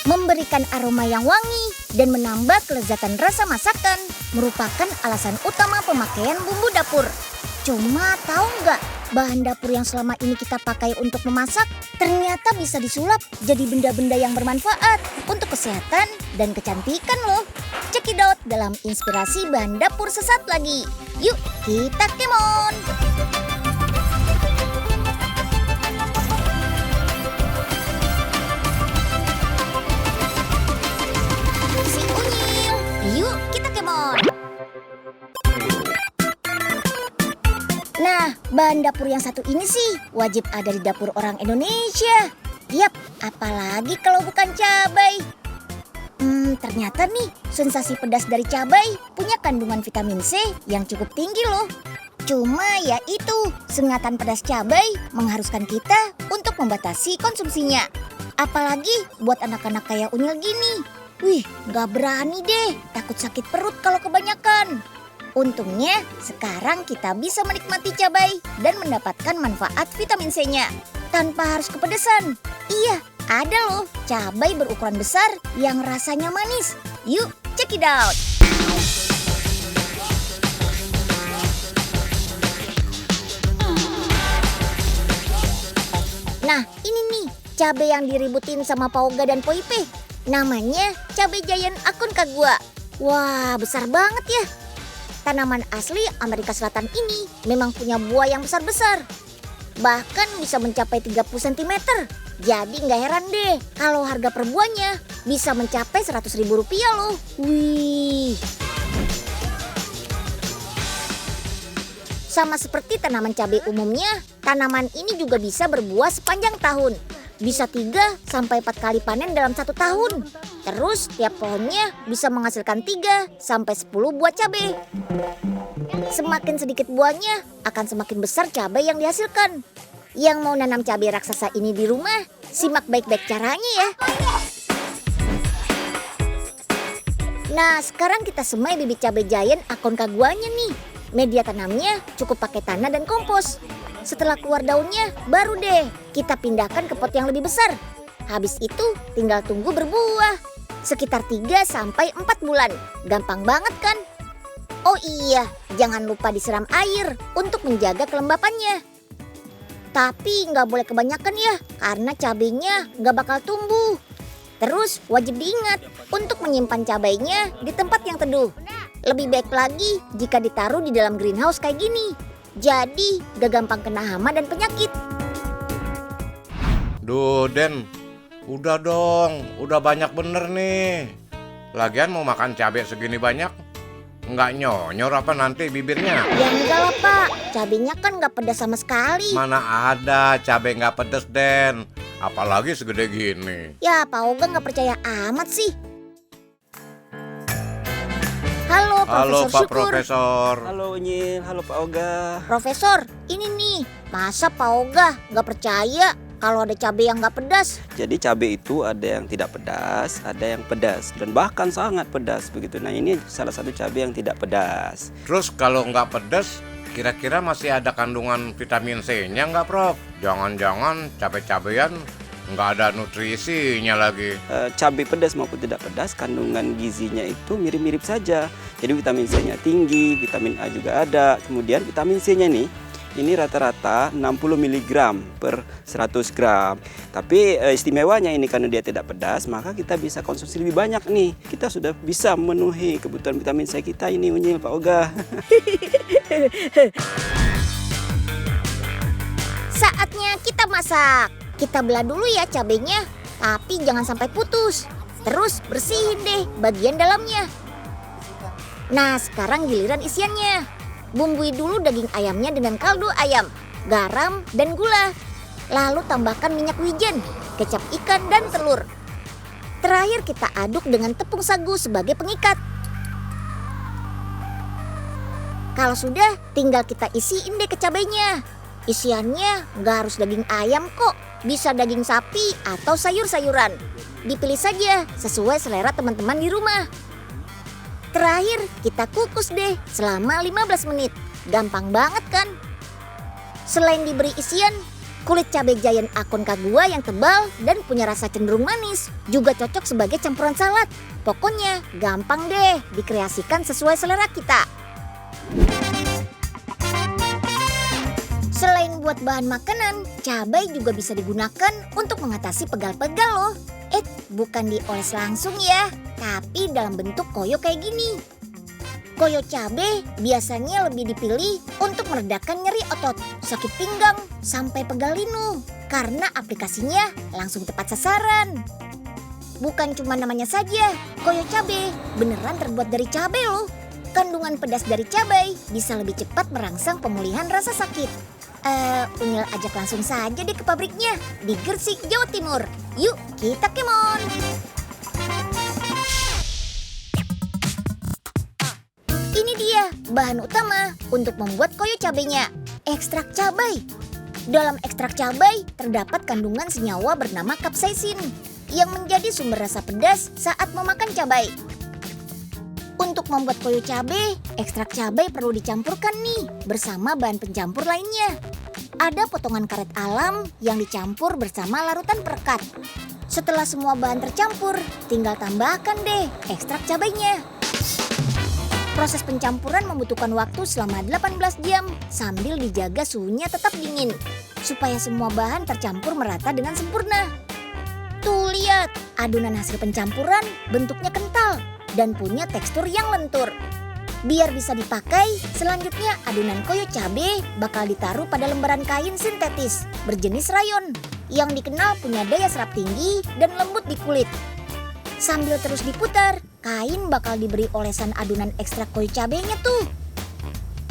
Memberikan aroma yang wangi dan menambah kelezatan rasa masakan merupakan alasan utama pemakaian bumbu dapur. Cuma tahu nggak, bahan dapur yang selama ini kita pakai untuk memasak ternyata bisa disulap jadi benda-benda yang bermanfaat untuk kesehatan dan kecantikan loh. Check it out dalam inspirasi bahan dapur sesaat lagi. Yuk kita kemon! Si Unyil, yuk kita kemon! Nah, bahan dapur yang satu ini sih wajib ada di dapur orang Indonesia. Yap, apalagi kalau bukan cabai. Ternyata nih, sensasi pedas dari cabai punya kandungan vitamin C yang cukup tinggi loh. Cuma ya itu, sengatan pedas cabai mengharuskan kita untuk membatasi konsumsinya. Apalagi buat anak-anak kayak Unyil gini. Wih, gak berani deh, takut sakit perut kalau kebanyakan. Untungnya sekarang kita bisa menikmati cabai dan mendapatkan manfaat vitamin C-nya tanpa harus kepedesan. Iya, ada loh cabai berukuran besar yang rasanya manis. Yuk, check it out. Nah, ini nih cabai yang diributin sama Pauga dan Poipe. Namanya cabai giant Aconcagua. Wah, besar banget ya. Tanaman asli Amerika Selatan ini memang punya buah yang besar-besar. Bahkan bisa mencapai 30 cm. Jadi nggak heran deh kalau harga per buahnya bisa mencapai Rp100.000 loh. Wih. Sama seperti tanaman cabai umumnya, tanaman ini juga bisa berbuah sepanjang tahun. Bisa 3-4 kali panen dalam 1 tahun. Terus tiap pohonnya bisa menghasilkan 3-10 buah cabai. Semakin sedikit buahnya akan semakin besar cabai yang dihasilkan. Yang mau nanam cabai raksasa ini di rumah, simak baik-baik caranya ya. Nah, sekarang kita semai bibit cabai giant Aconcaguanya nih. Media tanamnya cukup pakai tanah dan kompos. Setelah keluar daunnya, baru deh kita pindahkan ke pot yang lebih besar. Habis itu tinggal tunggu berbuah. Sekitar 3-4 bulan. Gampang banget kan? Oh iya, jangan lupa disiram air untuk menjaga kelembapannya. Tapi nggak boleh kebanyakan ya, karena cabainya nggak bakal tumbuh. Terus wajib diingat untuk menyimpan cabainya di tempat yang teduh. Lebih baik lagi jika ditaruh di dalam greenhouse kayak gini. Jadi gak gampang kena hama dan penyakit. Duh Den, udah dong, udah banyak bener nih. Lagian mau makan cabai segini banyak, nggak nyonyor apa nanti bibirnya? Ya enggak lah Pak, cabainya kan gak pedas sama sekali. Mana ada cabai nggak pedes Den, apalagi segede gini. Ya Pak Oga gak percaya amat sih. Halo Profesor Pak Syukur. Profesor. Halo Unyil, halo Pak Oga. Profesor, ini nih, masa Pak Oga gak percaya kalau ada cabai yang gak pedas? Jadi cabai itu ada yang tidak pedas, ada yang pedas dan bahkan sangat pedas begitu. Nah ini salah satu cabai yang tidak pedas. Terus kalau nggak pedes, kira-kira masih ada kandungan vitamin C-nya nggak Prof? Jangan-jangan cabai-cabean nggak ada nutrisinya lagi. Cabai pedas maupun tidak pedas, kandungan gizinya itu mirip-mirip saja. Jadi vitamin C-nya tinggi, vitamin A juga ada. Kemudian vitamin C-nya nih, ini rata-rata 60 mg per 100 gram. Tapi istimewanya ini karena dia tidak pedas, maka kita bisa konsumsi lebih banyak nih. Kita sudah bisa memenuhi kebutuhan vitamin C kita ini, Unyil, Pak Oga. Saatnya kita masak. Kita belah dulu ya cabenya, tapi jangan sampai putus. Terus bersihin deh bagian dalamnya. Nah, sekarang giliran isiannya. Bumbui dulu daging ayamnya dengan kaldu ayam, garam, dan gula. Lalu tambahkan minyak wijen, kecap ikan, dan telur. Terakhir kita aduk dengan tepung sagu sebagai pengikat. Kalau sudah, tinggal kita isiin deh ke cabainya. Isiannya nggak harus daging ayam kok. Bisa daging sapi atau sayur-sayuran. Dipilih saja sesuai selera teman-teman di rumah. Terakhir kita kukus deh selama 15 menit. Gampang banget kan? Selain diberi isian, Kulit cabai giant Aconcagua yang tebal dan punya rasa cenderung manis juga cocok sebagai campuran salad. Pokoknya gampang deh dikreasikan sesuai selera kita. Selain buat bahan makanan, cabai juga bisa digunakan untuk mengatasi pegal-pegal loh. Bukan dioles langsung ya, tapi dalam bentuk koyo kayak gini. Koyo cabai biasanya lebih dipilih untuk meredakan nyeri otot, sakit pinggang, sampai pegal linu karena aplikasinya langsung tepat sasaran. Bukan cuma namanya saja, koyo cabai beneran terbuat dari cabai loh. Kandungan pedas dari cabai bisa lebih cepat merangsang pemulihan rasa sakit. Unyil ajak langsung saja deh ke pabriknya di Gresik, Jawa Timur. Yuk kita kemon! Ini dia bahan utama untuk membuat koyo cabainya, ekstrak cabai. Dalam ekstrak cabai terdapat kandungan senyawa bernama capsaicin yang menjadi sumber rasa pedas saat memakan cabai. Untuk membuat koyo cabai, ekstrak cabai perlu dicampurkan nih bersama bahan pencampur lainnya. Ada potongan karet alam yang dicampur bersama larutan perekat. Setelah semua bahan tercampur, tinggal tambahkan deh ekstrak cabainya. Proses pencampuran membutuhkan waktu selama 18 jam sambil dijaga suhunya tetap dingin supaya semua bahan tercampur merata dengan sempurna. Tuh lihat, adonan hasil pencampuran bentuknya kental dan punya tekstur yang lentur. Biar bisa dipakai, selanjutnya adonan koyo cabai bakal ditaruh pada lembaran kain sintetis berjenis rayon yang dikenal punya daya serap tinggi dan lembut di kulit. Sambil terus diputar, kain bakal diberi olesan adonan ekstrak koyo cabainya tuh.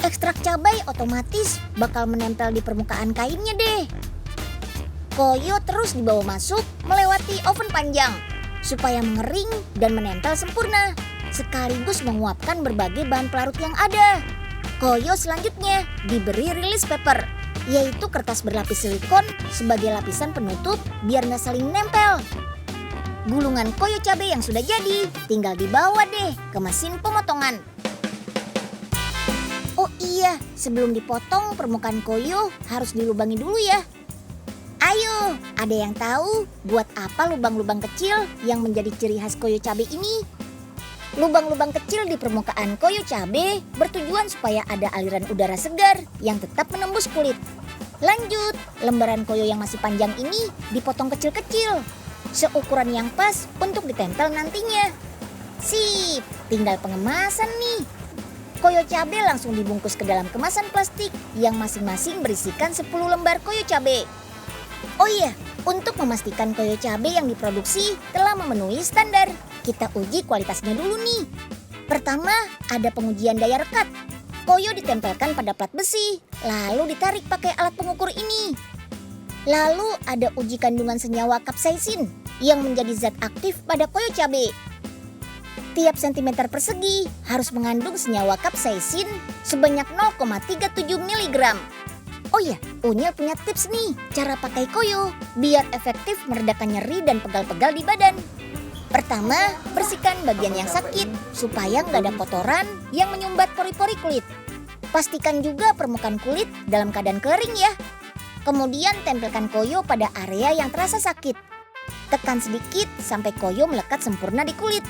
Ekstrak cabai otomatis bakal menempel di permukaan kainnya deh. Koyo terus dibawa masuk melewati oven panjang supaya mengering dan menempel sempurna, sekaligus menguapkan berbagai bahan pelarut yang ada. Koyo selanjutnya diberi release paper, yaitu kertas berlapis silikon sebagai lapisan penutup biar nggak saling nempel. Gulungan koyo cabai yang sudah jadi tinggal dibawa deh ke mesin pemotongan. Oh iya, sebelum dipotong permukaan koyo harus dilubangi dulu ya. Ayo, ada yang tahu buat apa lubang-lubang kecil yang menjadi ciri khas koyo cabai ini? Lubang-lubang kecil di permukaan koyo cabai bertujuan supaya ada aliran udara segar yang tetap menembus kulit. Lanjut, lembaran koyo yang masih panjang ini dipotong kecil-kecil, seukuran yang pas untuk ditempel nantinya. Sip, tinggal pengemasan nih. Koyo cabai langsung dibungkus ke dalam kemasan plastik yang masing-masing berisikan 10 lembar koyo cabai. Oh iya, untuk memastikan koyo cabai yang diproduksi telah memenuhi standar, kita uji kualitasnya dulu nih. Pertama, ada pengujian daya rekat. Koyo ditempelkan pada plat besi, lalu ditarik pakai alat pengukur ini. Lalu ada uji kandungan senyawa capsaicin yang menjadi zat aktif pada koyo cabai. Tiap sentimeter persegi harus mengandung senyawa capsaicin sebanyak 0,37 mg. Oh iya, Unyil punya tips nih cara pakai koyo biar efektif meredakan nyeri dan pegal-pegal di badan. Pertama, bersihkan bagian yang sakit supaya nggak ada kotoran yang menyumbat pori-pori kulit. Pastikan juga permukaan kulit dalam keadaan kering ya. Kemudian tempelkan koyo pada area yang terasa sakit. Tekan sedikit sampai koyo melekat sempurna di kulit.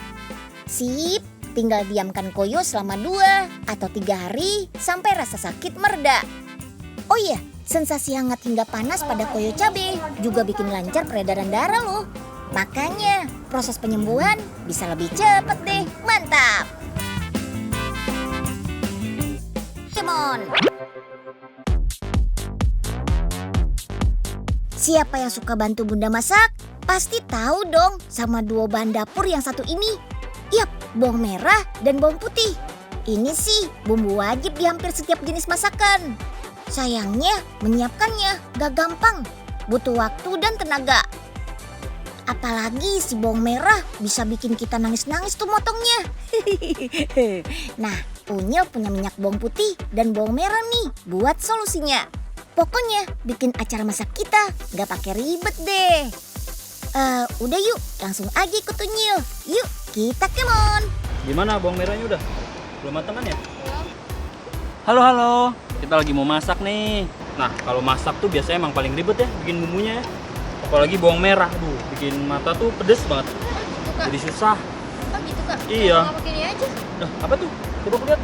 Sip, tinggal diamkan koyo selama 2 atau 3 hari sampai rasa sakit mereda. Oh iya, sensasi hangat hingga panas pada koyo cabai juga bikin lancar peredaran darah loh. Makanya proses penyembuhan bisa lebih cepat deh. Mantap! Come on! Siapa yang suka bantu bunda masak? Pasti tahu dong sama duo bahan dapur yang satu ini. Yap, bawang merah dan bawang putih. Ini sih bumbu wajib di hampir setiap jenis masakan. Sayangnya menyiapkannya gak gampang, butuh waktu dan tenaga. Apalagi si bawang merah bisa bikin kita nangis-nangis tuh motongnya. Nah, Unyil punya minyak bawang putih dan bawang merah nih buat solusinya. Pokoknya bikin acara masak kita gak pakai ribet deh. Udah yuk, langsung aja ikut Unyil. Yuk, kita kemon. Gimana bawang merahnya udah? Belum matang kan ya? Halo, kita lagi mau masak nih. Nah, kalau masak tuh biasanya emang paling ribet ya bikin bumbunya ya. Apalagi bawang merah, bikin mata tuh pedes banget. Kak. Jadi susah. Oh gitu Kak? Iya. Nggak pakai ini aja. Nah, apa tuh? Coba aku lihat.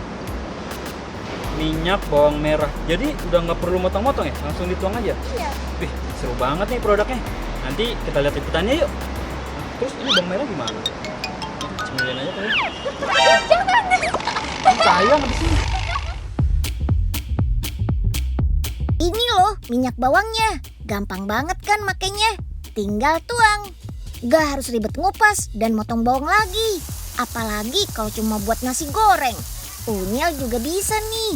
Minyak bawang merah. Jadi udah nggak perlu motong-motong ya? Langsung dituang aja? Iya. Wih, seru banget nih produknya. Nanti kita lihat liputannya yuk. Nah, terus ini bawang merah gimana? Cemilin aja kali. Jangan. Sayang di sini. Ini loh minyak bawangnya. Gampang banget kan makainya. Tinggal tuang. Gak harus ribet ngupas dan motong bawang lagi. Apalagi kalau cuma buat nasi goreng. Unyil juga bisa nih.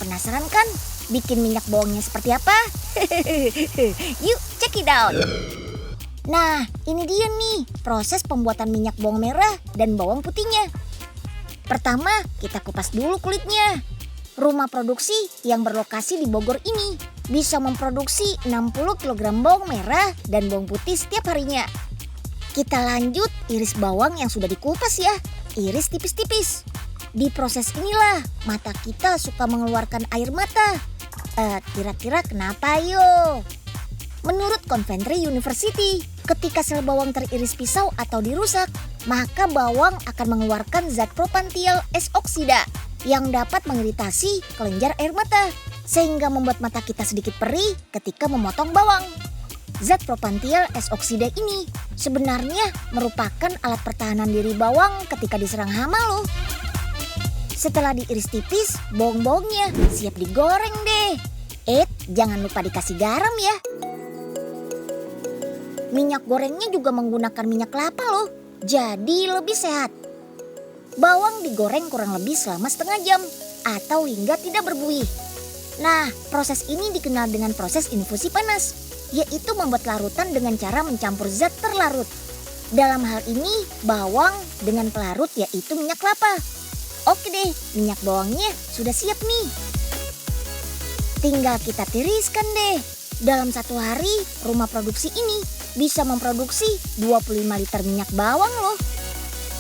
Penasaran kan? Bikin minyak bawangnya seperti apa? Yuk check it out. Nah, ini dia nih proses pembuatan minyak bawang merah dan bawang putihnya. Pertama, kita kupas dulu kulitnya. Rumah produksi yang berlokasi di Bogor ini bisa memproduksi 60 kg bawang merah dan bawang putih setiap harinya. Kita lanjut iris bawang yang sudah dikupas ya. Iris tipis-tipis. Di proses inilah mata kita suka mengeluarkan air mata. Kira-kira kenapa yo? Menurut Coventry University, ketika sel bawang teriris pisau atau dirusak, maka bawang akan mengeluarkan zat propantial S oksida yang dapat mengiritasi kelenjar air mata, sehingga membuat mata kita sedikit perih ketika memotong bawang. Zat propantial S oksida ini sebenarnya merupakan alat pertahanan diri bawang ketika diserang hama loh. Setelah diiris tipis, bawang-bawangnya siap digoreng deh. Jangan lupa dikasih garam ya. Minyak gorengnya juga menggunakan minyak kelapa loh, jadi lebih sehat. Bawang digoreng kurang lebih selama setengah jam atau hingga tidak berbuih. Nah, proses ini dikenal dengan proses infusi panas, yaitu membuat larutan dengan cara mencampur zat terlarut. Dalam hal ini, bawang dengan pelarut yaitu minyak kelapa. Oke deh, minyak bawangnya sudah siap nih. Tinggal kita tiriskan deh. Dalam satu hari, rumah produksi ini bisa memproduksi 25 liter minyak bawang loh.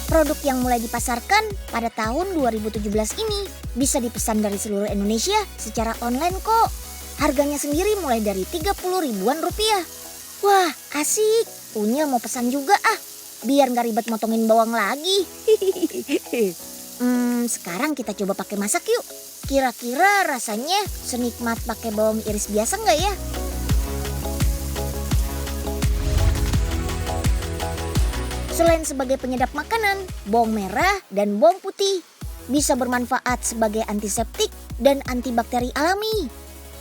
Produk yang mulai dipasarkan pada tahun 2017 ini bisa dipesan dari seluruh Indonesia secara online kok. Harganya sendiri mulai dari 30 ribuan rupiah. Wah, asik. Unyil mau pesan juga ah, biar gak ribet motongin bawang lagi. Sekarang kita coba pakai masak yuk. Kira-kira rasanya senikmat pakai bawang iris biasa nggak ya? Selain sebagai penyedap makanan, bawang merah dan bawang putih bisa bermanfaat sebagai antiseptik dan antibakteri alami.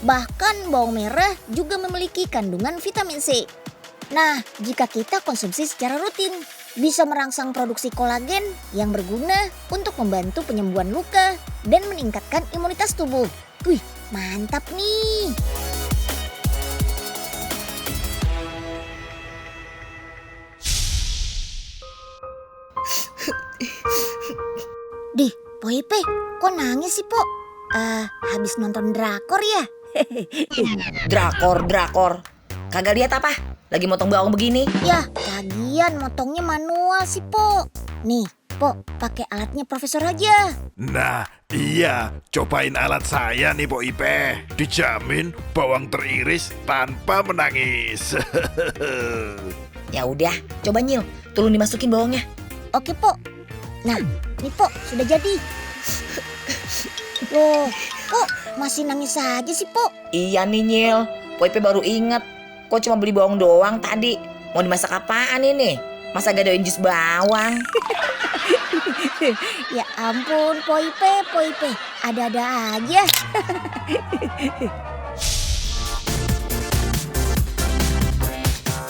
Bahkan bawang merah juga memiliki kandungan vitamin C. Nah, jika kita konsumsi secara rutin, bisa merangsang produksi kolagen yang berguna untuk membantu penyembuhan luka dan meningkatkan imunitas tubuh. Wih, mantap nih! Dih, Po Ipe, kok nangis sih, Po? Habis nonton drakor ya? Drakor. Kagak lihat apa? Lagi motong bawang begini. Ya, lagian motongnya manual sih, Po. Nih, Po, pakai alatnya Profesor aja. Nah, iya, cobain alat saya nih, Po Ipe. Dijamin bawang teriris tanpa menangis. Ya udah, coba Nyil, tolong dimasukin bawangnya. Oke, Po. Nah, nih, Po, sudah jadi. Loh, kok masih nangis aja sih, Po? Iya nih Nyil, Poipe baru inget. Kok cuma beli bawang doang tadi? Mau dimasak apaan ini? Masa gak doain jus bawang? Ya ampun, Po Ipe. Ada-ada aja.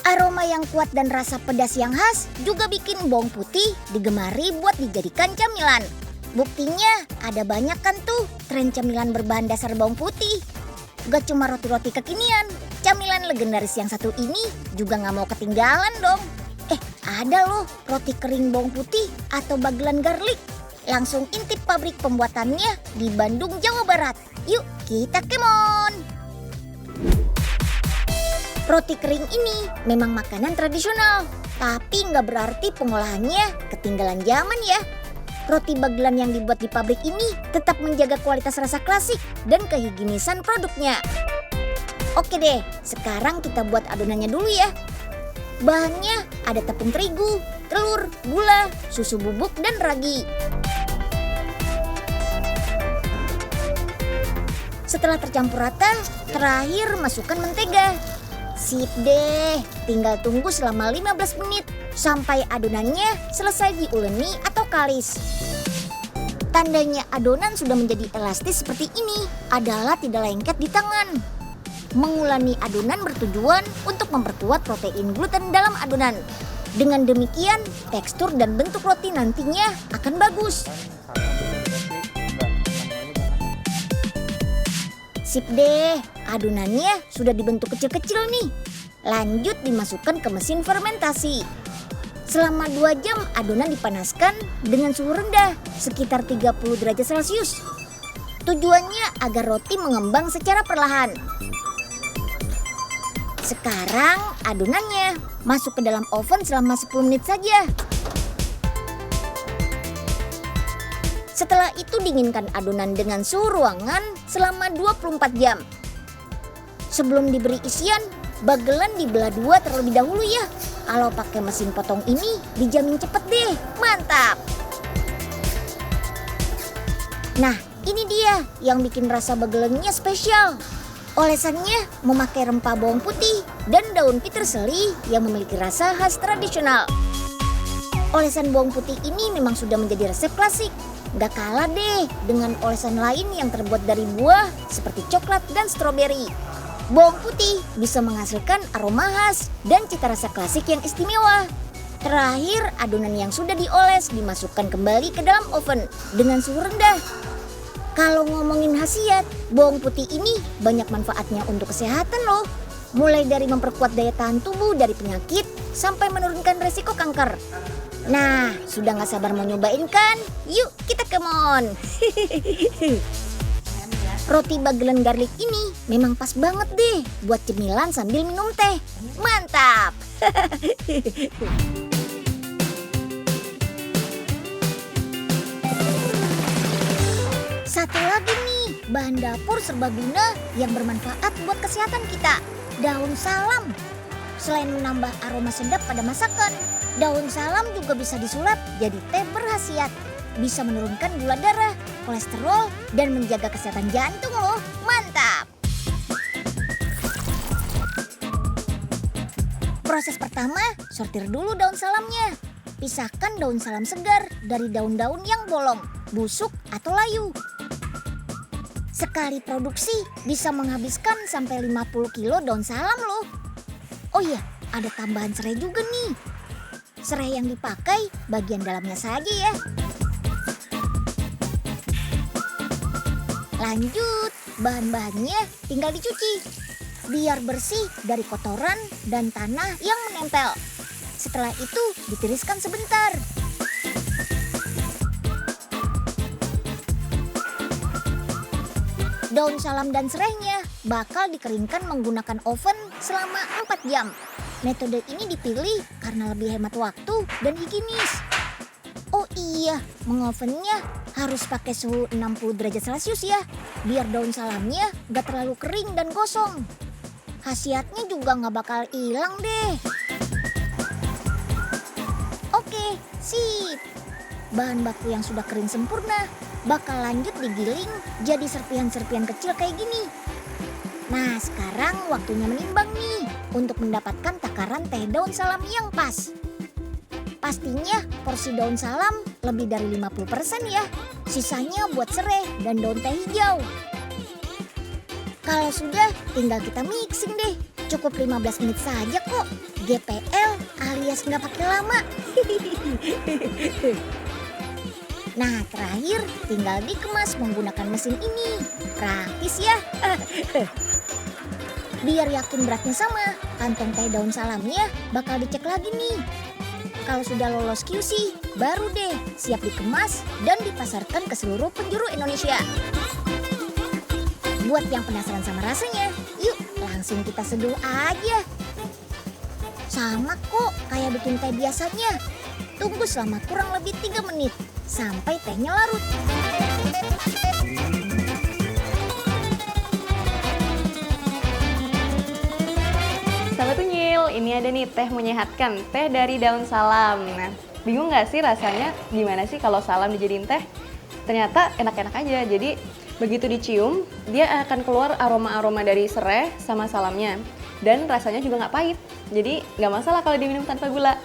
Aroma yang kuat dan rasa pedas yang khas juga bikin bawang putih digemari buat dijadikan camilan. Buktinya ada banyak kan tuh tren camilan berbahan dasar bawang putih. Gak cuma roti-roti kekinian, camilan legendaris yang satu ini juga gak mau ketinggalan dong. Ada loh roti kering bawang putih atau bagelan garlic. Langsung intip pabrik pembuatannya di Bandung, Jawa Barat. Yuk kita kemon! Roti kering ini memang makanan tradisional, tapi nggak berarti pengolahannya ketinggalan zaman ya. Roti bagelan yang dibuat di pabrik ini tetap menjaga kualitas rasa klasik dan kehigienisan produknya. Oke deh, sekarang kita buat adonannya dulu ya. Bahannya ada tepung terigu, telur, gula, susu bubuk, dan ragi. Setelah tercampur rata, terakhir masukkan mentega. Sip deh, tinggal tunggu selama 15 menit sampai adonannya selesai diuleni atau kalis. Tandanya adonan sudah menjadi elastis seperti ini adalah tidak lengket di tangan. Menguleni adonan bertujuan untuk memperkuat protein gluten dalam adonan. Dengan demikian, tekstur dan bentuk roti nantinya akan bagus. Sip deh, adonannya sudah dibentuk kecil-kecil nih. Lanjut dimasukkan ke mesin fermentasi. Selama 2 jam adonan dipanaskan dengan suhu rendah sekitar 30 derajat Celcius. Tujuannya agar roti mengembang secara perlahan. Sekarang adonannya masuk ke dalam oven selama 10 menit saja. Setelah itu dinginkan adonan dengan suhu ruangan selama 24 jam. Sebelum diberi isian, bagelan dibelah 2 terlebih dahulu ya. Kalau pakai mesin potong ini dijamin cepet deh, mantap. Nah, ini dia yang bikin rasa bagelannya spesial. Olesannya memakai rempah bawang putih dan daun peterseli yang memiliki rasa khas tradisional. Olesan bawang putih ini memang sudah menjadi resep klasik. Gak kalah deh dengan olesan lain yang terbuat dari buah seperti coklat dan stroberi. Bawang putih bisa menghasilkan aroma khas dan cita rasa klasik yang istimewa. Terakhir, adonan yang sudah dioles dimasukkan kembali ke dalam oven dengan suhu rendah. Kalau ngomongin khasiat, bawang putih ini banyak manfaatnya untuk kesehatan loh. Mulai dari memperkuat daya tahan tubuh dari penyakit sampai menurunkan resiko kanker. Nah, sudah gak sabar mau nyobain kan? Yuk kita come on. Roti bagelan garlic ini memang pas banget deh buat cemilan sambil minum teh. Mantap! Satu lagi nih, bahan dapur serbaguna yang bermanfaat buat kesehatan kita. Daun salam. Selain menambah aroma sedap pada masakan, daun salam juga bisa disulap jadi teh berkhasiat. Bisa menurunkan gula darah, kolesterol, dan menjaga kesehatan jantung loh. Mantap! Proses pertama, sortir dulu daun salamnya. Pisahkan daun salam segar dari daun-daun yang bolong, busuk, atau layu. Sekali produksi bisa menghabiskan sampai 50 kilo daun salam loh. Oh iya, ada tambahan serai juga nih. Serai yang dipakai bagian dalamnya saja ya. Lanjut, bahan-bahannya tinggal dicuci biar bersih dari kotoran dan tanah yang menempel. Setelah itu ditiriskan sebentar. Daun salam dan serainya bakal dikeringkan menggunakan oven selama 4 jam. Metode ini dipilih karena lebih hemat waktu dan higienis. Oh iya, mengovennya harus pakai suhu 60 derajat Celcius ya, biar daun salamnya gak terlalu kering dan gosong. Khasiatnya juga gak bakal hilang deh. Oke, sip. Bahan baku yang sudah kering sempurna bakal lanjut digiling jadi serpihan-serpihan kecil kayak gini. Nah, sekarang waktunya menimbang nih untuk mendapatkan takaran teh daun salam yang pas. Pastinya porsi daun salam lebih dari 50% ya. Sisanya buat serai dan daun teh hijau. Kalau sudah, tinggal kita mixing deh. Cukup 15 menit saja kok. GPL alias nggak pakai lama. Nah, terakhir tinggal dikemas menggunakan mesin ini. Praktis ya. Biar yakin beratnya sama, kantong teh daun salamnya bakal dicek lagi nih. Kalau sudah lolos QC, baru deh siap dikemas dan dipasarkan ke seluruh penjuru Indonesia. Buat yang penasaran sama rasanya, yuk langsung kita seduh aja. Sama kok kayak bikin teh biasanya. Tunggu selama kurang lebih 3 menit sampai tehnya larut. Sahabat Unyil, ini ada nih teh menyehatkan, teh dari daun salam. Nah, bingung nggak sih rasanya gimana sih kalau salam dijadiin teh? Ternyata enak-enak aja, jadi begitu dicium, dia akan keluar aroma-aroma dari serai sama salamnya. Dan rasanya juga nggak pahit, jadi nggak masalah kalau diminum tanpa gula.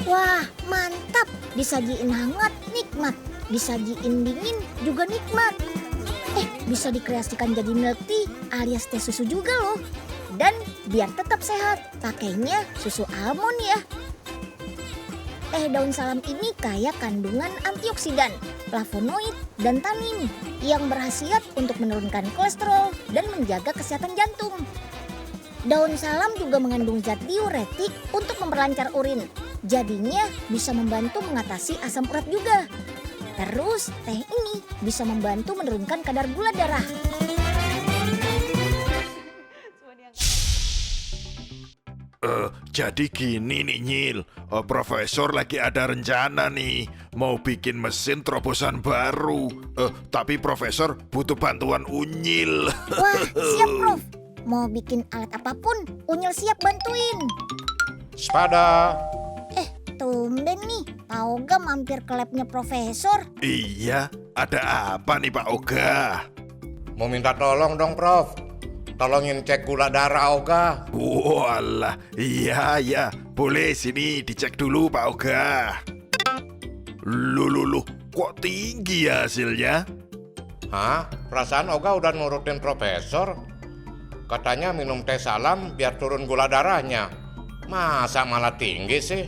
Wah, mantap. Disajiin hangat, nikmat. Disajiin dingin, juga nikmat. Bisa dikreasikan jadi milk tea alias teh susu juga loh. Dan biar tetap sehat, pakainya susu almond ya. Teh daun salam ini kaya kandungan antioksidan, flavonoid, dan tanin yang berkhasiat untuk menurunkan kolesterol dan menjaga kesehatan jantung. Daun salam juga mengandung zat diuretik untuk memperlancar urin. Jadinya bisa membantu mengatasi asam urat juga. Terus teh ini bisa membantu menurunkan kadar gula darah. Jadi gini nih Nyil, Profesor lagi ada rencana nih mau bikin mesin terobosan baru. Tapi Profesor butuh bantuan Unyil. Wah, siap Prof. Mau bikin alat apapun, Unyil siap bantuin. Sepada. Tumben nih, Pak Oga mampir ke labnya Profesor. Iya, ada apa nih Pak Oga? Mau minta tolong dong, Prof. Tolongin cek gula darah Oga. Walah, iya, boleh sini dicek dulu Pak Oga. Loh, kok tinggi ya hasilnya? Hah? Perasaan Oga udah nurutin Profesor. Katanya minum teh salam biar turun gula darahnya. Masa malah tinggi sih?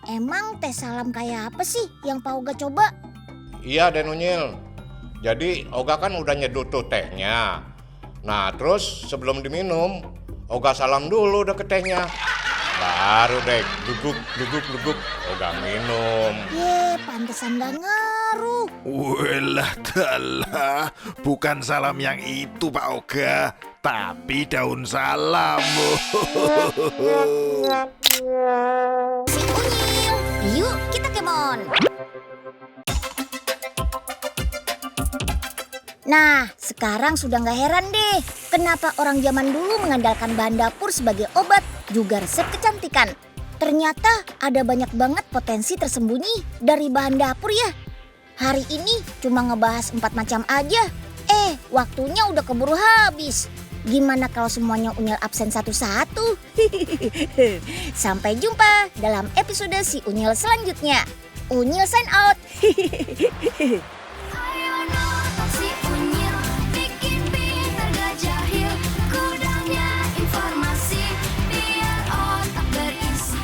Emang teh salam kayak apa sih yang Pak Oga coba? Iya Den Unyil. Jadi Oga kan udah nyeduh tuh tehnya. Nah terus sebelum diminum, Oga salam dulu deh ke tehnya. Baru deh gluguk Oga minum. Pantesan gak ngaruh. Walah dalah, bukan salam yang itu Pak Oga, tapi daun salam. Si Unyil, yuk kita kemon. Nah, sekarang sudah gak heran deh kenapa orang zaman dulu mengandalkan bahan dapur sebagai obat juga resep kecantikan. Ternyata ada banyak banget potensi tersembunyi dari bahan dapur ya. Hari ini cuma ngebahas 4 macam aja. Waktunya udah keburu habis. Gimana kalau semuanya Unyil absen satu-satu? Sampai jumpa dalam episode si Unyil selanjutnya. Unyil sign out.